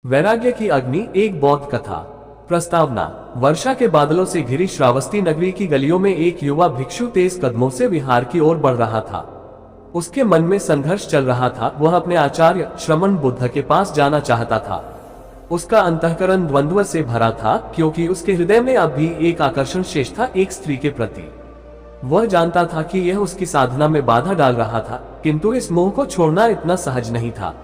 वैराग्य की अग्नि एक बौद्ध कथा। प्रस्तावना। वर्षा के बादलों से घिरी श्रावस्ती नगरी की गलियों में एक युवा भिक्षु तेज कदमों से विहार की ओर बढ़ रहा था। उसके मन में संघर्ष चल रहा था। वह अपने आचार्य श्रमण बुद्ध के पास जाना चाहता था। उसका अंतःकरण द्वंद्व से भरा था, क्योंकि उसके हृदय में अब भी एक आकर्षण शेष था, एक स्त्री के प्रति। वह जानता था कि यह उसकी साधना में बाधा डाल रहा था, किंतु इस मोह को छोड़ना इतना सहज नहीं था।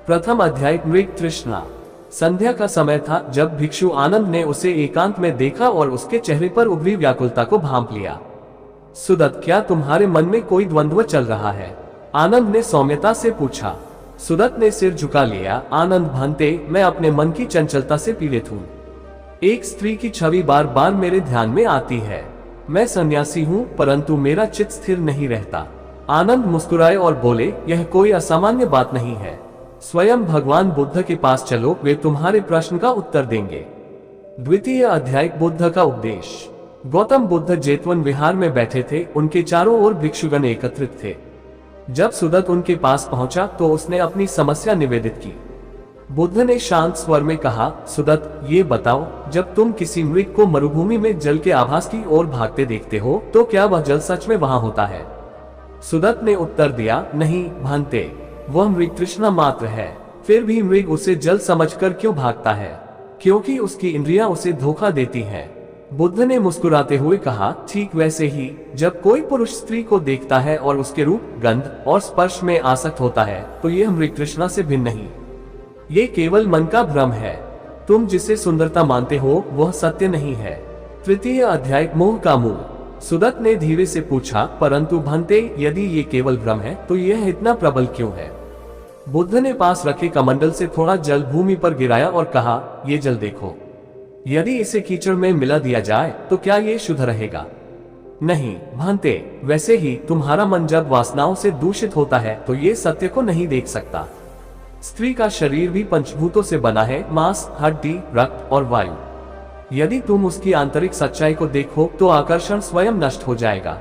प्रथम अध्याय मृग तृष्णा। संध्या का समय था जब भिक्षु आनंद ने उसे एकांत में देखा और उसके चेहरे पर उभरी व्याकुलता को भांप लिया। सुदत्त, क्या तुम्हारे मन में कोई द्वंद्व चल रहा है? आनंद ने सौम्यता से पूछा। सुदत्त ने सिर झुका लिया। आनंद, भंते, मैं अपने मन की चंचलता से पीड़ित हूँ। एक स्त्री की छवि बार बार मेरे ध्यान में आती है। मैं सन्यासी हूँ, परंतु मेरा चित्त स्थिर नहीं रहता। आनंद मुस्कुराए और बोले, यह कोई असामान्य बात नहीं है। स्वयं भगवान बुद्ध के पास चलो, वे तुम्हारे प्रश्न का उत्तर देंगे। द्वितीय अध्याय बुद्ध का उपदेश। गौतम बुद्ध जेतवन विहार में बैठे थे। उनके चारों ओर भिक्षुगण एकत्रित थे। जब सुदत्त उनके पास पहुंचा तो उसने अपनी समस्या निवेदित की। बुद्ध ने शांत स्वर में कहा, सुदत्त, ये बताओ, जब तुम किसी मृग को मरुभूमि में जल के आभास की ओर भागते देखते हो तो क्या वह जल सच में वहां होता है? सुदत्त ने उत्तर दिया, नहीं भांते, वह मृग तृष्णा मात्र है। फिर भी मृग उसे जल समझकर क्यों भागता है? क्योंकि उसकी इंद्रियां उसे धोखा देती हैं। बुद्ध ने मुस्कुराते हुए कहा, ठीक वैसे ही जब कोई पुरुष स्त्री को देखता है और उसके रूप, गंध और स्पर्श में आसक्त होता है तो यह मृग तृष्णा से भिन्न नहीं। ये केवल मन का भ्रम है। तुम जिसे सुंदरता मानते हो वह सत्य नहीं है। तृतीय अध्याय मोह का मूल। सुदत्त ने धीरे से पूछा, परंतु भंते, यदि ये केवल भ्रम है तो यह इतना प्रबल क्यों है? बुद्ध ने पास रखे कमंडल से थोड़ा जल भूमि पर गिराया और कहा, ये जल देखो। यदि इसे कीचड़ में मिला दिया जाए तो क्या ये शुद्ध रहेगा? नहीं भंते, वैसे ही तुम्हारा मन जब वासनाओं से दूषित होता है तो ये सत्य को नहीं देख सकता। स्त्री का शरीर भी पंचभूतों से बना है, मांस, हड्डी, रक्त और वायु। यदि तुम उसकी आंतरिक सच्चाई को देखो तो आकर्षण स्वयं नष्ट हो जाएगा।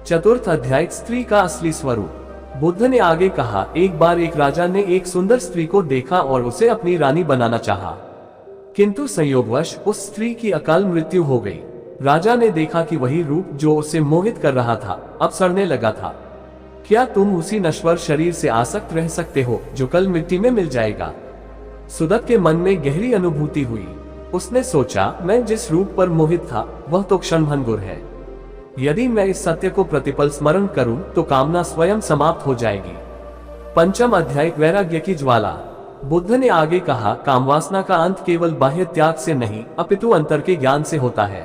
चतुर्थ अध्याय स्त्री का असली स्वरूप। बुद्ध ने आगे कहा, एक बार एक राजा ने एक सुंदर स्त्री को देखा और उसे अपनी रानी बनाना चाहा, किंतु संयोगवश उस स्त्री की अकाल मृत्यु हो गई। राजा ने देखा कि वही रूप जो उसे मोहित कर रहा था अब सड़ने लगा था। क्या तुम उसी नश्वर शरीर से आसक्त रह सकते हो जो कल मिट्टी में मिल जाएगा? सुदत्त के मन में गहरी अनुभूति हुई। उसने सोचा, मैं जिस रूप पर मोहित था वह तो क्षणभंगुर है। यदि मैं इस सत्य को प्रतिपल स्मरण करूं तो कामना स्वयं समाप्त हो जाएगी। पंचम अध्याय वैराग्य की ज्वाला। बुद्ध ने आगे कहा, कामवासना का अंत केवल बाह्य त्याग से नहीं अपितु अंतर के ज्ञान से होता है।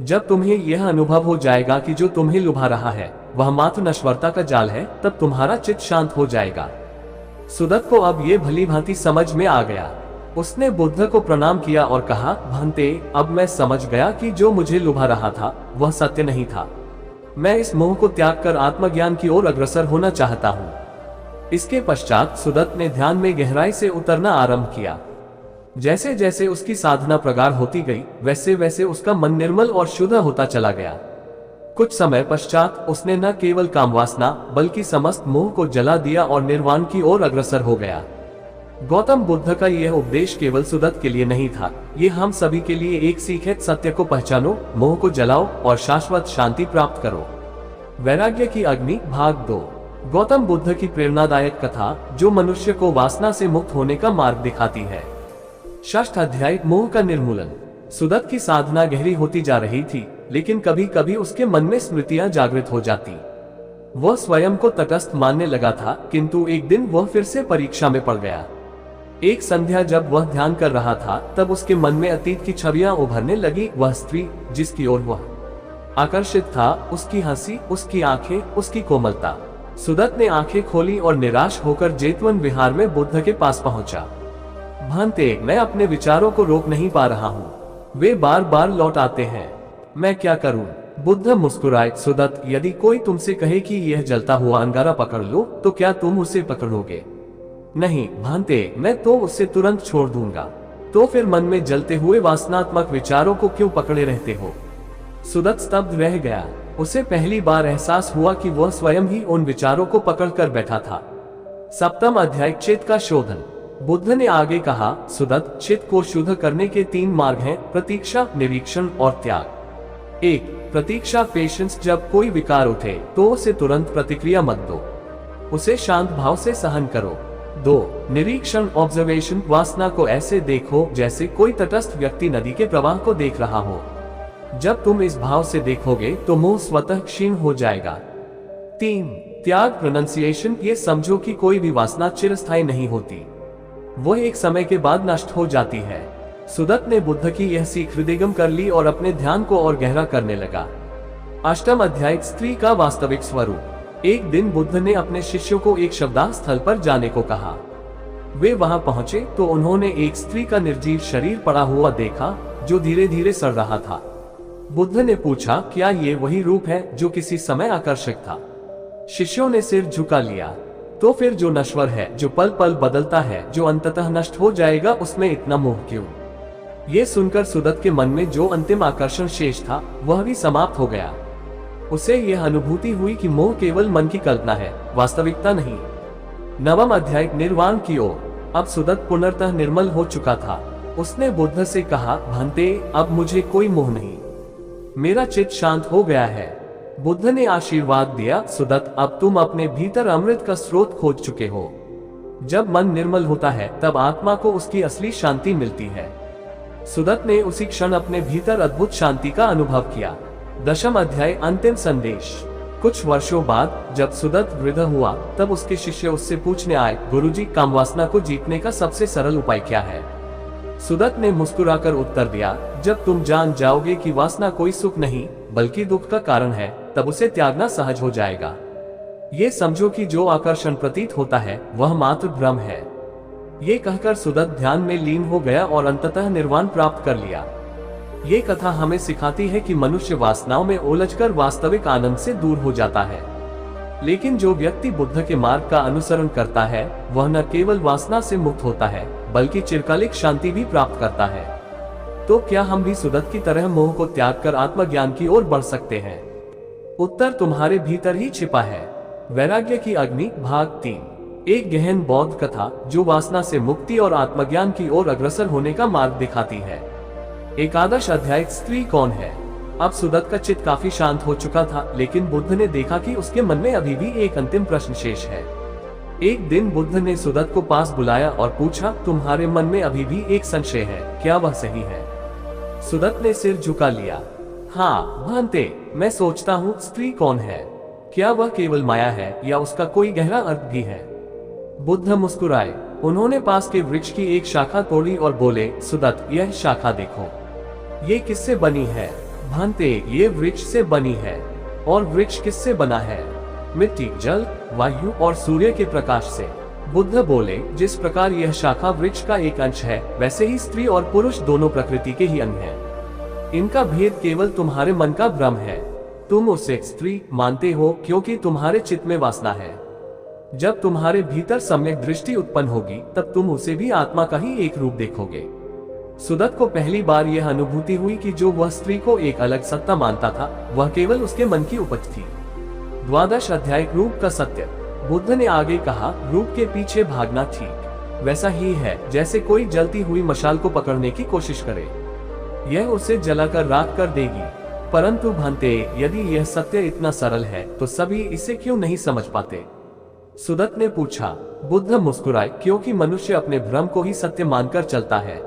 जब तुम्हें यह अनुभव हो जाएगा कि जो तुम्हें लुभा रहा है वह मात्र नश्वरता का जाल है, तब तुम्हारा चित्त शांत हो जाएगा। सुदत्त को अब ये भली भांति समझ में आ गया। उसने बुद्ध को प्रणाम किया और कहा, भंते, अब मैं समझ गया कि जो मुझे लुभा रहा था वह सत्य नहीं था। मैं इस मोह को त्याग कर आत्मज्ञान की ओर अग्रसर होना चाहता हूँ। इसके पश्चात सुदत्त ने ध्यान में गहराई से उतरना आरंभ किया। जैसे जैसे उसकी साधना प्रगाढ़ होती गई वैसे वैसे उसका मन निर्मल और शुद्ध होता चला गया। कुछ समय पश्चात उसने न केवल कामवासना बल्कि समस्त मोह को जला दिया और निर्वाण की ओर अग्रसर हो गया। गौतम बुद्ध का यह उपदेश केवल सुदत्त के लिए नहीं था, ये हम सभी के लिए एक सीख है। सत्य को पहचानो, मोह को जलाओ और शाश्वत शांति प्राप्त करो। वैराग्य की अग्नि भाग 2। गौतम बुद्ध की प्रेरणादायक कथा जो मनुष्य को वासना से मुक्त होने का मार्ग दिखाती है। षष्ठ अध्याय मोह का निर्मूलन। सुदत्त की साधना गहरी होती जा रही थी, लेकिन कभी कभी उसके मन में स्मृतियां जागृत हो जाती। वह स्वयं को तटस्थ मानने लगा था, किंतु एक दिन वह फिर से परीक्षा में पड़ गया। एक संध्या जब वह ध्यान कर रहा था तब उसके मन में अतीत की छवियां उभरने लगी। वह स्त्री जिसकी ओर वह आकर्षित था, उसकी हंसी, उसकी आंखें, उसकी कोमलता। सुदत्त ने आंखें खोली और निराश होकर जेतवन विहार में बुद्ध के पास पहुंचा। भांते, मैं अपने विचारों को रोक नहीं पा रहा हूँ, वे बार बार लौट आते हैं, मैं क्या करूं? बुद्ध मुस्कुराए, सुदत्त, यदि कोई तुमसे कहे कि यह जलता हुआ अंगारा पकड़ लो तो क्या तुम उसे पकड़ोगे? नहीं भांते, मैं तो उसे तुरंत छोड़ दूंगा। तो फिर मन में जलते हुए वासनात्मक विचारों को क्यों पकड़े रहते हो? सुदत्त स्तब्ध रह गया। उसे पहली बार एहसास हुआ कि वह स्वयं ही उन विचारों को पकड़कर बैठा था। सप्तम अध्याय चित्त का शोधन। बुद्ध ने आगे कहा, सुदत्त, चित्त को शुद्ध करने के 3 मार्ग हैं: प्रतीक्षा, निरीक्षण और त्याग। 1. प्रतीक्षा, पेशेंस। जब कोई विकार उठे तो उसे तुरंत प्रतिक्रिया मत दो, उसे शांत भाव से सहन करो। 2. निरीक्षण, ऑब्जर्वेशन। वासना को ऐसे देखो जैसे कोई तटस्थ व्यक्ति नदी के प्रवाह को देख रहा हो। जब तुम इस भाव से देखोगे तो मोह स्वतः क्षीण हो जाएगा। 3. त्याग, प्रोनंसिएशन। ये समझो कि कोई भी वासना चिरस्थायी नहीं होती, वो एक समय के बाद नष्ट हो जाती है। सुदत्त ने बुद्ध की यह सीख हृदयगम कर ली और अपने ध्यान को और गहरा करने लगा। 8वां अध्याय, स्त्री का वास्तविक स्वरूप। एक दिन बुद्ध ने अपने शिष्यों को एक शवदाह स्थल पर जाने को कहा। वे वहां पहुंचे तो उन्होंने एक स्त्री का निर्जीव शरीर पड़ा हुआ देखा जो धीरे धीरे सड़ रहा था। बुद्ध ने पूछा, क्या ये वही रूप है जो किसी समय आकर्षक था? शिष्यों ने सिर झुका लिया। तो फिर जो नश्वर है, जो पल पल बदलता है, जो अंततः नष्ट हो जाएगा, उसमें इतना मोह क्यों? ये सुनकर सुदत्त के मन में जो अंतिम आकर्षण शेष था वह भी समाप्त हो गया। उसे यह अनुभूति हुई कि मोह केवल मन की कल्पना है, वास्तविकता नहीं। 9वां अध्याय, निर्वाण की ओर। अब सुदत्त पुनर्तः निर्मल हो चुका था। उसने बुद्ध से कहा, भंते, अब मुझे कोई मोह नहीं, मेरा चित्त शांत हो गया है। बुद्ध ने आशीर्वाद दिया, सुदत्त, अब तुम अपने भीतर अमृत का स्रोत खोज चुके हो। जब मन निर्मल होता है तब आत्मा को उसकी असली शांति मिलती है। सुदत्त ने उसी क्षण अपने भीतर अद्भुत शांति का अनुभव किया। 10वां अध्याय, अंतिम संदेश। कुछ वर्षों बाद जब सुदत्त वृद्ध हुआ तब उसके शिष्य उससे पूछने आए, गुरुजी, कामवासना को जीतने का सबसे सरल उपाय क्या है? सुदत्त ने मुस्कुराकर उत्तर दिया, जब तुम जान जाओगे कि वासना कोई सुख नहीं बल्कि दुख का कारण है, तब उसे त्यागना सहज हो जाएगा। ये समझो कि जो आकर्षण प्रतीत होता है वह मात्र भ्रम है। ये कहकर सुदत्त ध्यान में लीन हो गया और अंततः निर्वाण प्राप्त कर लिया। ये कथा हमें सिखाती है कि मनुष्य वासनाओं में उलझकर वास्तविक आनंद से दूर हो जाता है, लेकिन जो व्यक्ति बुद्ध के मार्ग का अनुसरण करता है वह न केवल वासना से मुक्त होता है बल्कि चिरकालिक शांति भी प्राप्त करता है। तो क्या हम भी सुदत्त की तरह मोह को त्याग कर आत्मज्ञान की ओर बढ़ सकते हैं? उत्तर तुम्हारे भीतर ही छिपा है। वैराग्य की अग्नि, भाग 3। एक गहन बौद्ध कथा जो वासना से मुक्ति और आत्मज्ञान की ओर अग्रसर होने का मार्ग दिखाती है। 11वां अध्याय, स्त्री कौन है? अब सुदत्त का चित्त काफी शांत हो चुका था, लेकिन बुद्ध ने देखा कि उसके मन में अभी भी एक अंतिम प्रश्न शेष है। एक दिन बुद्ध ने सुदत्त को पास बुलाया और पूछा, तुम्हारे मन में अभी भी एक संशय है, क्या वह सही है? सुदत्त ने सिर झुका लिया। हाँ भंते, मैं सोचता हूँ, स्त्री कौन है? क्या वह केवल माया है या उसका कोई गहरा अर्थ भी है? बुद्ध मुस्कुराए। उन्होंने पास के वृक्ष की एक शाखा तोड़ी और बोले, सुदत्त, यह शाखा देखो, ये किससे बनी है? भंते, ये वृक्ष से बनी है। और वृक्ष किससे बना है? मिट्टी, जल, वायु और सूर्य के प्रकाश से। बुद्ध बोले, जिस प्रकार यह शाखा वृक्ष का एक अंश है, वैसे ही स्त्री और पुरुष दोनों प्रकृति के ही अंग हैं। इनका भेद केवल तुम्हारे मन का भ्रम है। तुम उसे स्त्री मानते हो क्योंकि तुम्हारे चित्त में वासना है। जब तुम्हारे भीतर सम्यक दृष्टि उत्पन्न होगी तब तुम उसे भी आत्मा का ही एक रूप देखोगे। सुदत्त को पहली बार यह अनुभूति हुई कि जो वह स्त्री को एक अलग सत्ता मानता था वह केवल उसके मन की उपज थी। 12वां अध्याय, रूप का सत्य। बुद्ध ने आगे कहा, रूप के पीछे भागना ठीक वैसा ही है जैसे कोई जलती हुई मशाल को पकड़ने की कोशिश करे। यह उसे जलाकर राख कर देगी। परंतु भंते, यदि यह सत्य इतना सरल है तो सभी इसे क्यों नहीं समझ पाते? सुदत्त ने पूछा। बुद्ध मुस्कुराए, क्योंकि मनुष्य अपने भ्रम को ही सत्य मानकर चलता है।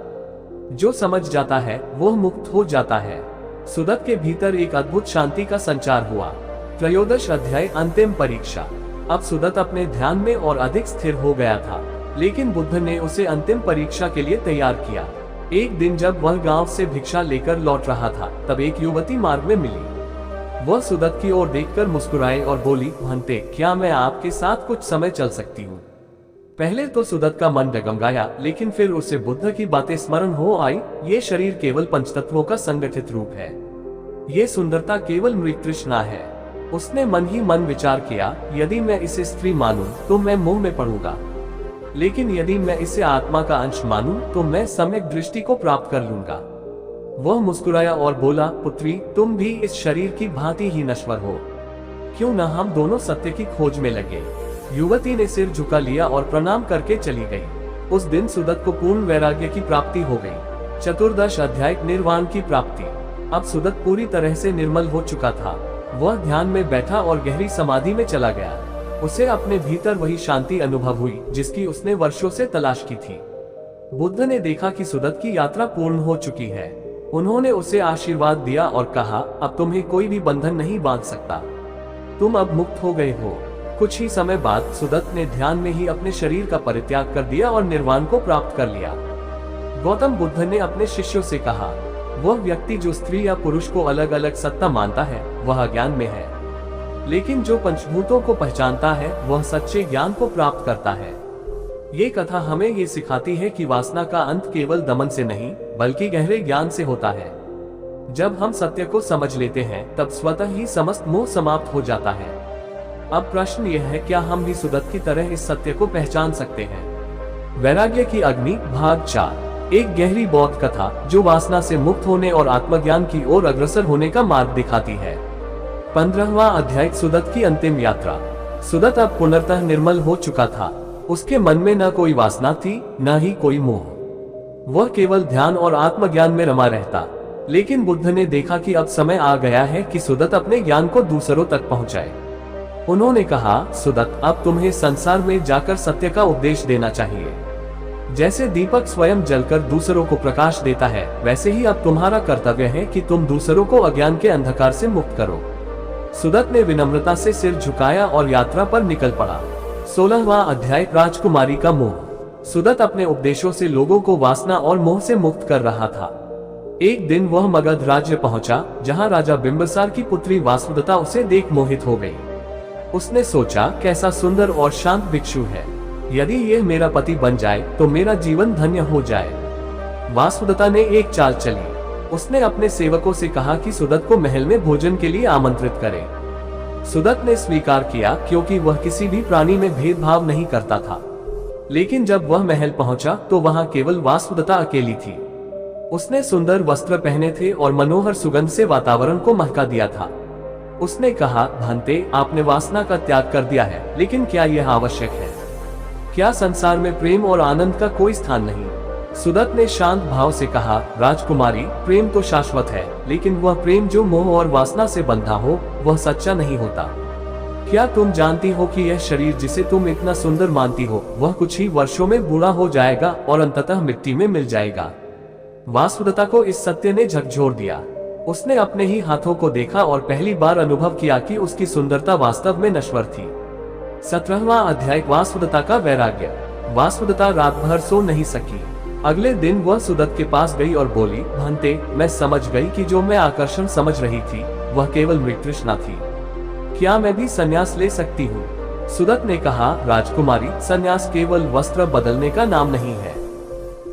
जो समझ जाता है वह मुक्त हो जाता है। सुदत्त के भीतर एक अद्भुत शांति का संचार हुआ। 13वां अध्याय, अंतिम परीक्षा। अब सुदत्त अपने ध्यान में और अधिक स्थिर हो गया था, लेकिन बुद्ध ने उसे अंतिम परीक्षा के लिए तैयार किया। एक दिन जब वह गांव से भिक्षा लेकर लौट रहा था तब एक युवती मार्ग में मिली। वह सुदत्त की ओर देखकर मुस्कुराई और बोली, भंते, क्या मैं आपके साथ कुछ समय चल सकती हूँ? पहले तो सुदत्त का मन डगमगाया, लेकिन फिर उसे बुद्ध की बातें स्मरण हो आई। ये शरीर केवल पंचतत्वों का संगठित रूप है, ये सुंदरता केवल मृत तृष्णा है। उसने मन ही मन विचार किया, यदि मैं इसे स्त्री मानूं तो मैं मोह में पड़ूंगा, लेकिन यदि मैं इसे आत्मा का अंश मानूं तो मैं सम्यक दृष्टि को प्राप्त कर लूंगा। वह मुस्कुराया और बोला, पुत्री, तुम भी इस शरीर की भांति ही नश्वर हो, क्यों न हम दोनों सत्य की खोज में लगे। युवती ने सिर झुका लिया और प्रणाम करके चली गई। उस दिन सुदत को पूर्ण वैराग्य की प्राप्ति हो गई। चतुर्दश अध्याय निर्वाण की प्राप्ति। अब सुदत पूरी तरह से निर्मल हो चुका था। वह ध्यान में बैठा और गहरी समाधि में चला गया। उसे अपने भीतर वही शांति अनुभव हुई जिसकी उसने वर्षों से तलाश की थी। बुद्ध ने देखा कि सुदत की यात्रा पूर्ण हो चुकी है। उन्होंने उसे आशीर्वाद दिया और कहा, अब तुम्हें कोई भी बंधन नहीं बांध सकता, तुम अब मुक्त हो गए हो। कुछ ही समय बाद सुदत ने ध्यान में ही अपने शरीर का परित्याग कर दिया और निर्वाण को प्राप्त कर लिया। गौतम बुद्ध ने अपने शिष्यों से कहा, वह व्यक्ति जो स्त्री या पुरुष को अलग अलग सत्ता मानता है वह अज्ञान में है, लेकिन जो पंचभूतों को पहचानता है वह सच्चे ज्ञान को प्राप्त करता है। ये कथा हमें ये सिखाती है कि वासना का अंत केवल दमन से नहीं बल्कि गहरे ज्ञान से होता है। जब हम सत्य को समझ लेते हैं तब स्वतः ही समस्त मोह समाप्त हो जाता है। अब प्रश्न यह है, क्या हम भी सुदत की तरह इस सत्य को पहचान सकते हैं? वैराग्य की अग्नि भाग 4। एक गहरी बौद्ध कथा जो वासना से मुक्त होने और आत्मज्ञान की ओर अग्रसर होने का मार्ग दिखाती है। 15वां अध्याय सुदत की अंतिम यात्रा। सुदत अब पुनर्तः निर्मल हो चुका था। उसके मन में न कोई वासना थी न ही कोई मोह। वह केवल ध्यान और आत्मज्ञान में रमा रहता। लेकिन बुद्ध ने देखा कि अब समय आ गया है कि सुदत अपने ज्ञान को दूसरों तक पहुंचाए। उन्होंने कहा, सुदत, अब तुम्हें संसार में जाकर सत्य का उपदेश देना चाहिए। जैसे दीपक स्वयं जलकर दूसरों को प्रकाश देता है, वैसे ही अब तुम्हारा कर्तव्य है कि तुम दूसरों को अज्ञान के अंधकार से मुक्त करो। सुदत ने विनम्रता से सिर झुकाया और यात्रा पर निकल पड़ा। 16वां अध्याय राजकुमारी का मोह। सुदत अपने उपदेशों से लोगों को वासना और मोह से मुक्त कर रहा था। एक दिन वह मगध राज्य पहुंचा, जहां राजा बिंबिसार की पुत्री वासुदता उसे देख मोहित हो गई। उसने सोचा, कैसा सुंदर और शांत भिक्षु है, यदि यह मेरा पति बन जाए तो मेरा जीवन धन्य हो जाए। वासुदता ने एक चाल चली। उसने अपने सेवकों से कहा कि सुदत को महल में भोजन के लिए आमंत्रित करें। सुदत ने स्वीकार किया क्योंकि वह किसी भी प्राणी में भेदभाव नहीं करता था। लेकिन जब वह महल पहुंचा तो वहां केवल वासुदता अकेली थी। उसने सुंदर वस्त्र पहने थे और मनोहर सुगंध से वातावरण को महका दिया था। उसने कहा, भंते, आपने वासना का त्याग कर दिया है, लेकिन क्या यह आवश्यक है? क्या संसार में प्रेम और आनंद का कोई स्थान नहीं? सुदत ने शांत भाव से कहा, राजकुमारी, प्रेम तो शाश्वत है, लेकिन वह प्रेम जो मोह और वासना से बंधा हो वह सच्चा नहीं होता। क्या तुम जानती हो कि यह शरीर जिसे तुम इतना सुंदर मानती हो वह कुछ ही वर्षों में बूढ़ा हो जाएगा और अंततः मिट्टी में मिल जाएगा। वासुदता को इस सत्य ने झकझोर दिया। उसने अपने ही हाथों को देखा और पहली बार अनुभव किया कि उसकी सुंदरता वास्तव में नश्वर थी। 17वां अध्याय वासुदता का वैराग्य। वासुदता रात भर सो नहीं सकी। अगले दिन वह सुदत के पास गई और बोली, भंते, मैं समझ गई कि जो मैं आकर्षण समझ रही थी वह केवल मृग तृष्णा थी। क्या मैं भी संन्यास ले सकती हूँ? सुदत ने कहा, राजकुमारी, संन्यास केवल वस्त्र बदलने का नाम नहीं है,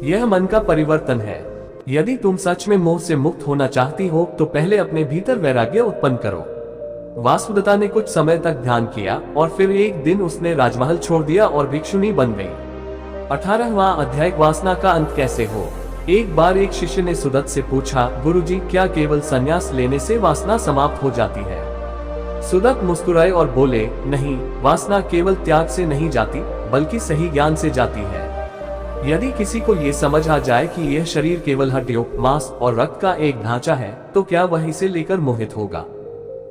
यह मन का परिवर्तन है। यदि तुम सच में मोह से मुक्त होना चाहती हो तो पहले अपने भीतर वैराग्य उत्पन्न करो। वासुदता ने कुछ समय तक ध्यान किया और फिर एक दिन उसने राजमहल छोड़ दिया और भिक्षुणी बन गई। 18वां अध्याय वासना का अंत कैसे हो। एक बार एक शिष्य ने सुदत से पूछा, गुरुजी, क्या केवल संन्यास लेने से वासना समाप्त हो जाती है? सुदत मुस्कुराए और बोले, नहीं, वासना केवल त्याग से नहीं जाती बल्कि सही ज्ञान से जाती है। यदि किसी को ये समझ आ जाए कि यह शरीर केवल हड्डियों, मांस और रक्त का एक ढांचा है तो क्या वह इसे लेकर मोहित होगा?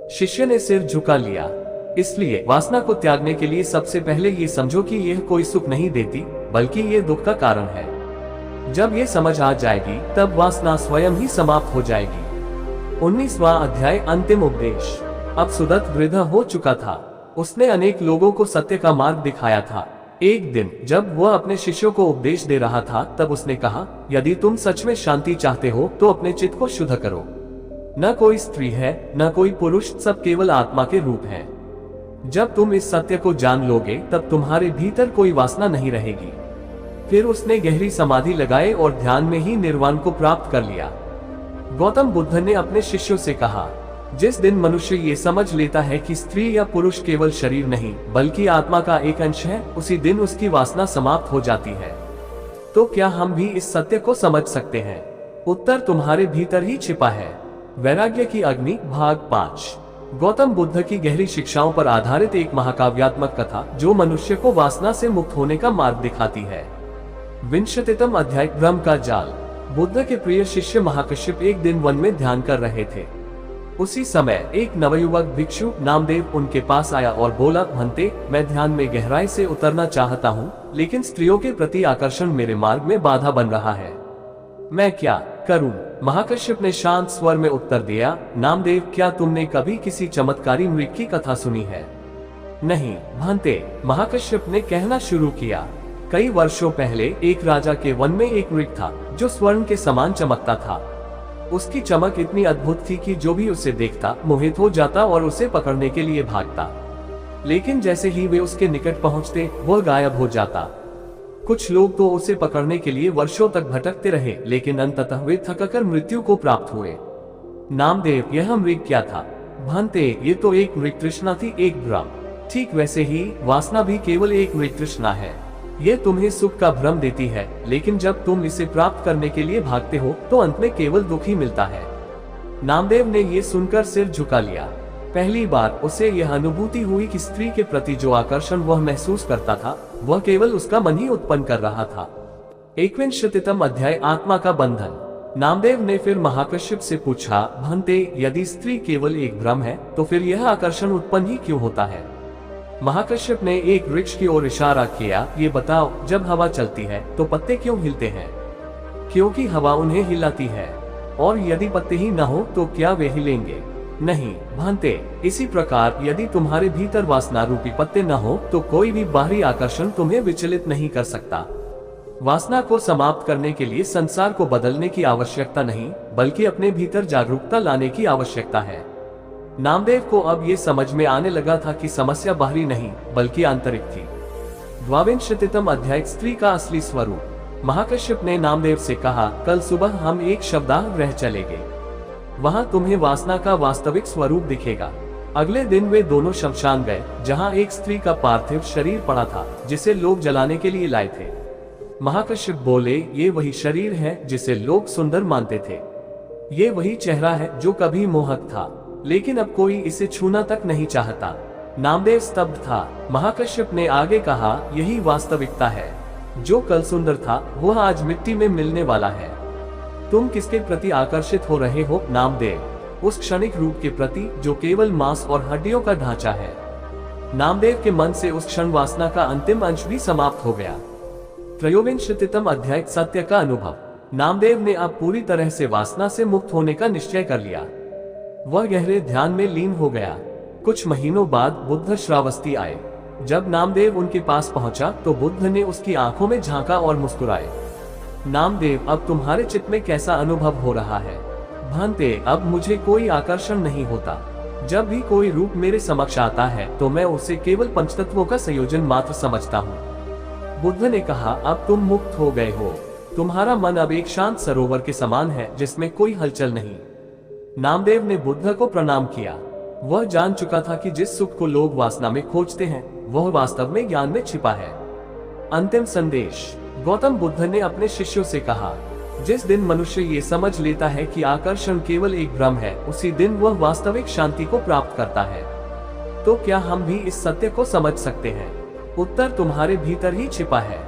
शिष्य ने सिर झुका लिया। इसलिए वासना को त्यागने के लिए सबसे पहले ये समझो कि यह कोई सुख नहीं देती बल्कि ये दुख का कारण है। जब ये समझ आ जाएगी तब वासना स्वयं ही समाप्त हो जाएगी। 19वां अध्याय अंतिम उपदेश। अब सुदत वृद्ध हो चुका था। उसने अनेक लोगों को सत्य का मार्ग दिखाया था। एक दिन जब वह अपने शिष्यों को उपदेश दे रहा था तब उसने कहा, यदि तुम सच में शांति चाहते हो तो अपने चित्त को शुद्ध करो। न कोई स्त्री है न कोई पुरुष, सब केवल आत्मा के रूप हैं। जब तुम इस सत्य को जान लोगे तब तुम्हारे भीतर कोई वासना नहीं रहेगी। फिर उसने गहरी समाधि लगाए और ध्यान में ही निर्वाण को प्राप्त कर लिया। गौतम बुद्ध ने अपने शिष्यों से कहा, जिस दिन मनुष्य ये समझ लेता है कि स्त्री या पुरुष केवल शरीर नहीं बल्कि आत्मा का एक अंश है, उसी दिन उसकी वासना समाप्त हो जाती है। तो क्या हम भी इस सत्य को समझ सकते हैं? उत्तर तुम्हारे भीतर ही छिपा है। वैराग्य की अग्नि भाग 5। गौतम बुद्ध की गहरी शिक्षाओं पर आधारित एक महाकाव्यात्मक कथा जो मनुष्य को वासना से मुक्त होने का मार्ग दिखाती है। विंशतितम अध्याय, भ्रम का जाल। बुद्ध के प्रिय शिष्य महाकश्यप एक दिन वन में ध्यान कर रहे थे। उसी समय एक नवयुवक भिक्षु नामदेव उनके पास आया और बोला, भंते, मैं ध्यान में गहराई से उतरना चाहता हूँ, लेकिन स्त्रियों के प्रति आकर्षण मेरे मार्ग में बाधा बन रहा है। मैं क्या करूं? महाकश्यप ने शांत स्वर में उत्तर दिया, नामदेव, क्या तुमने कभी किसी चमत्कारी मृग की कथा सुनी है? नहीं भांते, महाकश्यप ने कहना शुरू किया। कई वर्षों पहले एक राजा के वन में एक मृग था जो स्वर्ण के समान चमकता था। उसकी चमक इतनी अद्भुत थी कि जो भी उसे देखता मोहित हो जाता और उसे पकड़ने के लिए भागता। लेकिन जैसे ही वे उसके निकट पहुंचते, वह गायब हो जाता। कुछ लोग तो उसे पकड़ने के लिए वर्षों तक भटकते रहे, लेकिन अंततः वे थककर मृत्यु को प्राप्त हुए। नामदेव, यह मृग क्या था? भांते, ये तो एक मृग तृष्णा थी, एक भ्रम। ठीक वैसे ही वासना भी केवल एक मृग तृष्णा है। ये तुम्हें सुख का भ्रम देती है, लेकिन जब तुम इसे प्राप्त करने के लिए भागते हो तो अंत में केवल दुख ही मिलता है। नामदेव ने ये सुनकर सिर झुका लिया। पहली बार उसे यह अनुभूति हुई कि स्त्री के प्रति जो आकर्षण वह महसूस करता था, वह केवल उसका मन ही उत्पन्न कर रहा था। 21वां अध्याय, आत्मा का बंधन। नामदेव ने फिर महाकश्यप से पूछा, भंते, यदि स्त्री केवल एक भ्रम है तो फिर यह आकर्षण उत्पन्न ही क्यों होता है? महाकश्यप ने एक वृक्ष की ओर इशारा किया, ये बताओ, जब हवा चलती है तो पत्ते क्यों हिलते हैं? क्योंकि हवा उन्हें हिलाती है। और यदि पत्ते ही न हो तो क्या वे हिलेंगे? नहीं भांते, इसी प्रकार यदि तुम्हारे भीतर वासना रूपी पत्ते न हो तो कोई भी बाहरी आकर्षण तुम्हें विचलित नहीं कर सकता। वासना को समाप्त करने के लिए संसार को बदलने की आवश्यकता नहीं, बल्कि अपने भीतर जागरूकता लाने की आवश्यकता है। नामदेव को अब ये समझ में आने लगा था कि समस्या बाहरी नहीं बल्कि आंतरिक थी। 22वां अध्याय, स्त्री का असली स्वरूप। महाकश्यप ने नामदेव से कहा, कल सुबह हम एक शब्दाह चलेंगे। वहां तुम्हें वासना का वास्तविक स्वरूप दिखेगा। अगले दिन वे दोनों शमशान गए, जहां एक स्त्री का पार्थिव शरीर पड़ा था जिसे लोग जलाने के लिए लाए थे। महाकश्यप बोले, ये वही शरीर है जिसे लोग सुंदर मानते थे। ये वही चेहरा है जो कभी मोहक था, लेकिन अब कोई इसे छूना तक नहीं चाहता। नामदेव स्तब्ध था। महाकश्यप ने आगे कहा, यही वास्तविकता है। जो कल सुंदर था वह आज मिट्टी में मिलने वाला है। तुम किसके प्रति आकर्षित हो रहे हो नामदेव? उस क्षणिक रूप के प्रति जो केवल मांस और हड्डियों का ढांचा है। नामदेव के मन से उस क्षण वासना का अंतिम अंश भी समाप्त हो गया। 23वां अध्याय, सत्य का अनुभव। नामदेव ने अब पूरी तरह से वासना से मुक्त होने का निश्चय कर लिया। वह गहरे ध्यान में लीन हो गया। कुछ महीनों बाद बुद्ध श्रावस्ती आए। जब नामदेव उनके पास पहुंचा तो बुद्ध ने उसकी आंखों में झांका और मुस्कुराए। नामदेव, अब तुम्हारे चित्त में कैसा अनुभव हो रहा है? भांते, अब मुझे कोई आकर्षण नहीं होता। जब भी कोई रूप मेरे समक्ष आता है तो मैं उसे केवल पंचतत्वों का संयोजन मात्र समझता हूँ। बुद्ध ने कहा, अब तुम मुक्त हो गए हो। तुम्हारा मन अब एक शांत सरोवर के समान है जिसमें कोई हलचल नहीं। नामदेव ने बुद्ध को प्रणाम किया। वह जान चुका था कि जिस सुख को लोग वासना में खोजते हैं वह वास्तव में ज्ञान में छिपा है। अंतिम संदेश। गौतम बुद्ध ने अपने शिष्यों से कहा, जिस दिन मनुष्य ये समझ लेता है कि आकर्षण केवल एक भ्रम है, उसी दिन वह वास्तविक शांति को प्राप्त करता है। तो क्या हम भी इस सत्य को समझ सकते हैं? उत्तर तुम्हारे भीतर ही छिपा है।